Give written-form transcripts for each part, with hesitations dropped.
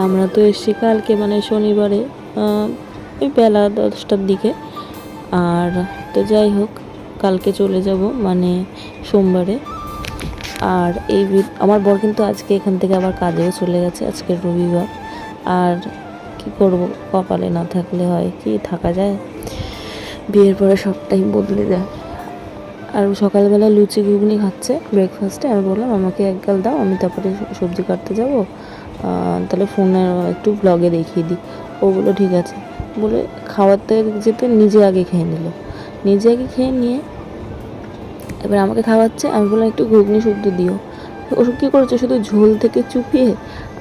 আমরা তো এসছি কালকে মানে শনিবারে ওই বেলা 10টার দিকে। আর তো যাই হোক, কালকে চলে যাব মানে সোমবারে। আর আমার বর কিন্তু আজকে এখান থেকে আবার কাজেও চলে গেছে, আজকে রবিবার। আর কি করব, কপালে না থাকলে হয় কি, থাকা যায়? বিয়ের পরে সবটাই বদলে যায়। আর সকালবেলা লুচি ঘুগনি খাচ্ছে ব্রেকফাস্টে। আমি বললাম আমাকে এক গাল দাও, আমি তারপরে সবজি কাটতে যাব, তাহলে ফোনে একটু ব্লগে দেখিয়ে দিই। ও বললো ঠিক আছে বলে খাওয়াতে যেতে নিজে আগে খেয়ে নিল। নিজে আগে খেয়ে নিয়ে এবার আমাকে খাওয়াচ্ছে। আমি বললাম একটু ঘুগনি শুদ্ধ দিও। ওসব কী করেছে, শুধু ঝোল থেকে চুপিয়ে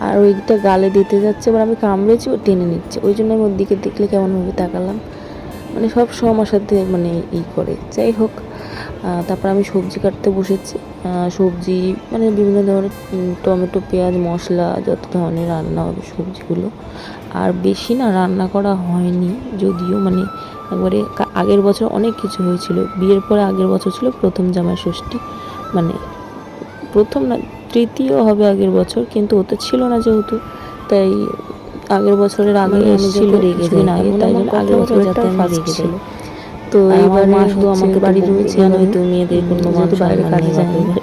আর ওইটা গালে দিতে যাচ্ছে। এবার আমি কামড়েছি, ও টেনে নিচ্ছে। ওই জন্য আমি ওর দিকে দেখলে কেমনভাবে তাকালাম, মানে সব আমার সাথে মানে করে। যাই হোক, তারপর আমি সবজি কাটতে বসেছি। সবজি মানে বিভিন্ন ধরনের টমেটো, পেঁয়াজ, মশলা, যত ধরনের রান্না হবে সবজিগুলো। আর বেশি না রান্না করা হয়নি, যদিও মানে একবারে আগের বছর অনেক কিছু হয়েছিল। বিয়ের পরে আগের বছর ছিল প্রথম জামাই ষষ্ঠী, মানে প্রথম না তৃতীয় হবে আগের বছর, কিন্তু ওতে ছিল না যেহেতু, তাই আগের বছরের আগে এসেছিল কিছুদিন আগে, তাই জন্য আগের বছরের যাতে আমি রেগে যাই। তো এইবার মা শুধু আমাকে বাড়ি রয়েছে, জানোই তো মেয়েদের কোনো যেহেতু বাইরে কাজে যায় না।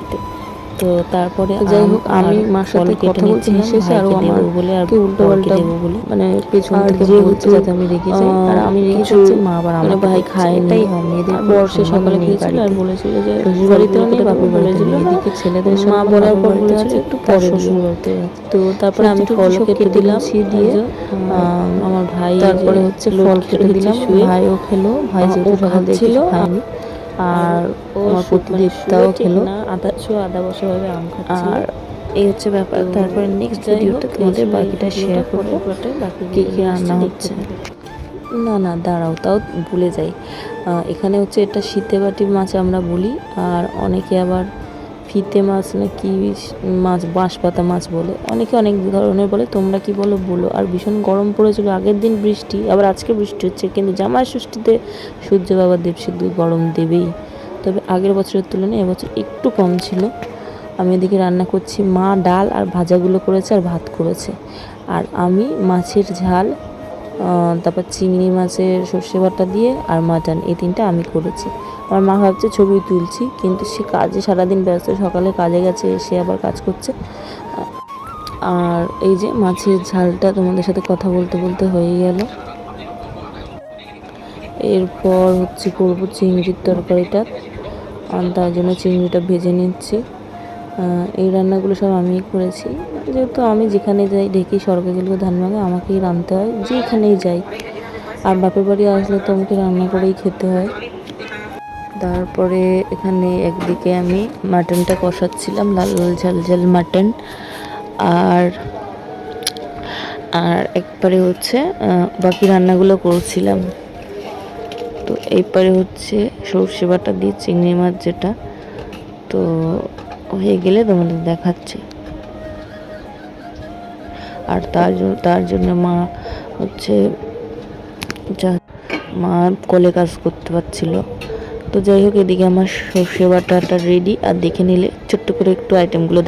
তো তারপরে যাই হোক, আমি মার সাথে কথা বলছি শেষে, আরও আমার বলে আর উল্টো পাল্টা দেবো বলে মানে পেছন থেকে বলছে যাতে আমি রেগে যাই। আর আমি রেগে যাচ্ছি, মা আবার আমার ভাই খায়নি। মেয়েদের বর্ষে সকালে খেয়েছিল আর বলেছিল যে শ্বশুর বাড়িতেও নেই, বাপের বাড়িতে নেই, এদিকে ছেলেদের মা বলার পর বলেছিল একটু পরে শ্বশুর বাড়িতে। তো তারপরে আমি ফল কেটে দিলাম দিয়ে আমার ভাই, তারপরে হচ্ছে ফল কেটে দিলাম, ভাইও খেলো। ভাই যেহেতু সকাল থেকে কিছু খায়নি, আর আমার প্রতিদেবতাও খেলো। আদা বসা ভাবে আম খাচ্ছিল। আর এই হচ্ছে ব্যাপার। তারপরে নেক্সট ভিডিওতে তোমাদের বাকিটা শেয়ার করবো, কী কী রান্না হচ্ছে। না দাঁড়াও, তাও ভুলে যাই। এখানে হচ্ছে এটা শীতে বাটি মাছ আমরা বলি, আর অনেকে আবার ফিতে মাছ না কি মাছ, বাঁশপাতা মাছ বলে, অনেকে অনেক ধরনের বলে। তোমরা কি বলো বলো। আর ভীষণ গরম পড়েছিল, আগের দিন বৃষ্টি, আবার আজকে বৃষ্টি হচ্ছে, কিন্তু জামাই ষষ্ঠীতে সূর্য বাবা দেবসিদ্ধ গরম দেবেই। তবে আগের বছরের তুলনায় এবছর একটু কম ছিল। আমি এদিকে রান্না করছি, মা ডাল আর ভাজাগুলো করেছে আর ভাত করেছে, আর আমি মাছের ঝাল, তারপর চিংড়ি মাছের সর্ষে বাটা দিয়ে আর মাটন, এই তিনটা আমি করেছি। আমার মা ভাবছে ছবি তুলছি, কিন্তু সে কাজে সারাদিন ব্যস্ত, সকালে কাজে গেছে, সে আবার কাজ করছে। আর এই যে মাছের ঝালটা তোমাদের সাথে কথা বলতে বলতে হয়ে গেল। এরপর হচ্ছে করবো চিংড়ির তরকারিটা, তার জন্য চিংড়িটা ভেজে নিচ্ছি। এই রান্নাগুলো সব আমিই করেছি, যেহেতু আমি যেখানে যাই ঢেকি সরকার গেলে ধানবাগে আমাকেই রাঁধতে হয়, যেখানেই যাই। আর বাপের বাড়ি আসলে তো আমাকে রান্না করেই খেতে হয়। তারপরে এখানে একদিকে আমি মাটনটা কষাচ্ছিলাম, লাল লাল ঝাল ঝাল মাটন। আর একবারে হচ্ছে বাকি রান্নাগুলো করছিলাম। তো এইবারে হচ্ছে সর্ষে বাটা দিয়ে চিংড়ি মাছ, যেটা তো হয়ে গেলে তোমাদের দেখাচ্ছে। আর তার জন্য মা হচ্ছে মা কলে কাজ করতে পারছিল। তো যাই হোক, এদিকে আমার সর্ষে বাটাটা রেডি। আর দেখে নিলে ছোট্ট করে একটু আইটেমগুলো